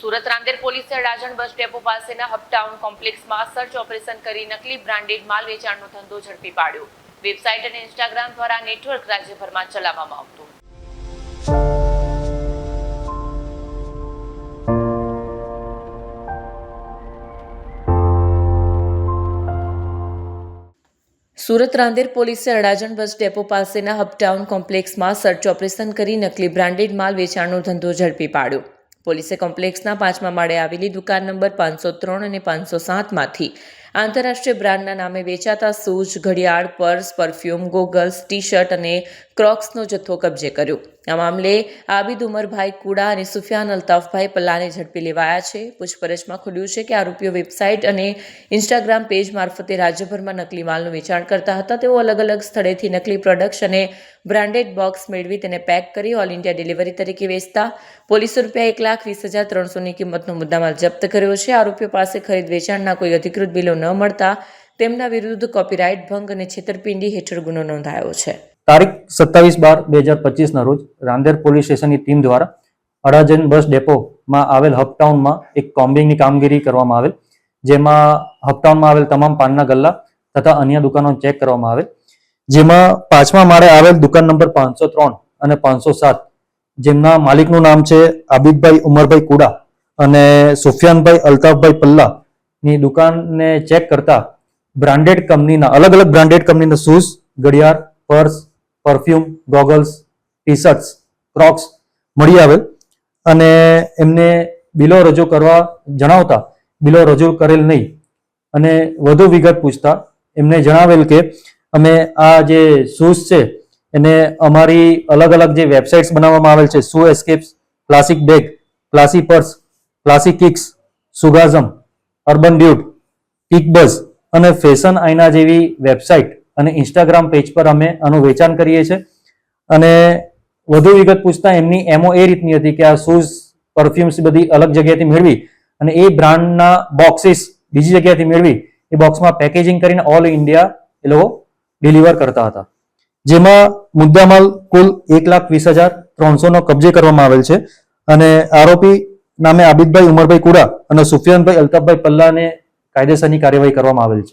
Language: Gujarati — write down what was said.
સુરત રાંદેર પોલીસે અડાજણ બસ ડેપો પાસેના હબટાઉન કોમ્પ્લેક્સમાં સર્ચ ઓપરેશન કરી નકલી બ્રાન્ડેડ માલ વેચાણનો ધંધો ઝડપી પાડ્યો. વેબસાઇટ અને ઇન્સ્ટાગ્રામ દ્વારા નેટવર્ક રાજ્યભરમાં ચલાવવામાં આવતું. સુરત રાંદેર પોલીસે અડાજણ બસ ડેપો પાસેના હબટાઉન કોમ્પ્લેક્સમાં સર્ચ ઓપરેશન કરી નકલી બ્રાન્ડેડ માલ વેચાણનો ધંધો ઝડપી પાડ્યો. પોલીસે કોમ્પ્લેક્સના 5મા માળે આવેલી દુકાન નંબર 503 અને 507માંથી આંતરરાષ્ટ્રીય બ્રાન્ડના નામે વેચાતા શૂઝ, ઘડિયાળ, પર્સ, પરફ્યુમ, ગોગલ્સ, ટી-શર્ટ અને ક્રોક્સનો જથ્થો કબજે કર્યો. આ મામલે આબિદ ઉમરભાઈ કુડા અને સુફિયાન અલ્તાફભાઈ પલ્લાને ઝડપી લેવાયા છે. પૂછપરછમાં ખુલ્યું છે કે આરોપીઓ વેબસાઇટ અને ઇન્સ્ટાગ્રામ પેજ મારફતે રાજ્યભરમાં નકલી માલનું વેચાણ કરતા હતા. તેઓ અલગ અલગ સ્થળેથી નકલી પ્રોડક્ટ્સ અને બ્રાન્ડેડ બોક્સ મેળવી તેને પેક કરી ઓલ ઇન્ડિયા ડિલિવરી તરીકે વેચતા. પોલીસે ₹1,20,300ની કિંમતનો મુદ્દામાલ જપ્ત કર્યો છે. આરોપીઓ પાસે ખરીદ વેચાણના કોઈ અધિકૃત બિલો ન મળતા તેમના વિરુદ્ધ કોપીરાઇટ ભંગ અને છેતરપિંડી હેઠળ ગુનો નોંધાયો છે. તારીખ 27/12/2025 રોજ રાંદેર પોલીસ સ્ટેશનની ટીમ દ્વારા અડાજણ બસ ડેપોમાં આવેલ હબટાઉનમાં એક કોમ્બિંગની કામગીરી કરવામાં આવેલ, જેમાં હબટાઉનમાં આવેલ તમામ પાનના ગલ્લા તથા અન્ય દુકાનો ચેક કરવામાં આવેલ, જેમાં 5મા માળે આવેલ દુકાન નંબર 503 અને 507 જેમના માલિકનું નામ છે આબિદભાઈ ઉમરભાઈ કુડા અને સુફિયાનભાઈ અલ્તાફભાઈ પલ્લાની દુકાનને ચેક કરતા બ્રાન્ડેડ કંપનીના અલગ અલગ બ્રાન્ડેડ કંપનીના શૂઝ, ઘડિયાળ, purse, perfume, goggles, T-shirts, Crocs મળી આવેલ અને એમને બિલો રજૂ કરવા જણાવતા બિલો રજૂ કરેલ નહીં અને વધુ વિગત પૂછતા એમને જણાવેલ કે અમે આ જે શૂઝ છે એને અમારી અલગ અલગ જે વેબસાઇટ્સ બનાવવામાં આવેલ છે, Shoe Escapes, Classic Bag, Classy Purse, Classic Kicks, સુગાઝમ, અર્બન ડ્યુડ, કિકબઝ અને ફેશન આઈના જેવી વેબસાઇટ અને ઇન્સ્ટાગ્રામ પેજ પર અમે આનું વેચાણ કરીએ છીએ. અને વધુ વિગત પૂછતા એમની એમઓ એ રીતની હતી કે આ શૂઝ, પરફ્યુમ્સ બધી અલગ જગ્યાએથી મેળવી અને એ બ્રાન્ડના બોક્સીસ બીજી જગ્યાએથી મેળવી એ બોક્સમાં પેકેજિંગ કરીને ઓલ ઇન્ડિયા એ લોકો ડિલિવર કરતા હતા. જેમાં મુદ્દામાલ કુલ ₹1,20,300નો કબજે કરવામાં આવેલ છે અને આરોપી નામે આબિદભાઈ ઉમરભાઈ કુડા અને સુફિયાનભાઈ અલ્તાફભાઈ પલ્લાને કાયદેસરની કાર્યવાહી કરવામાં આવેલ છે.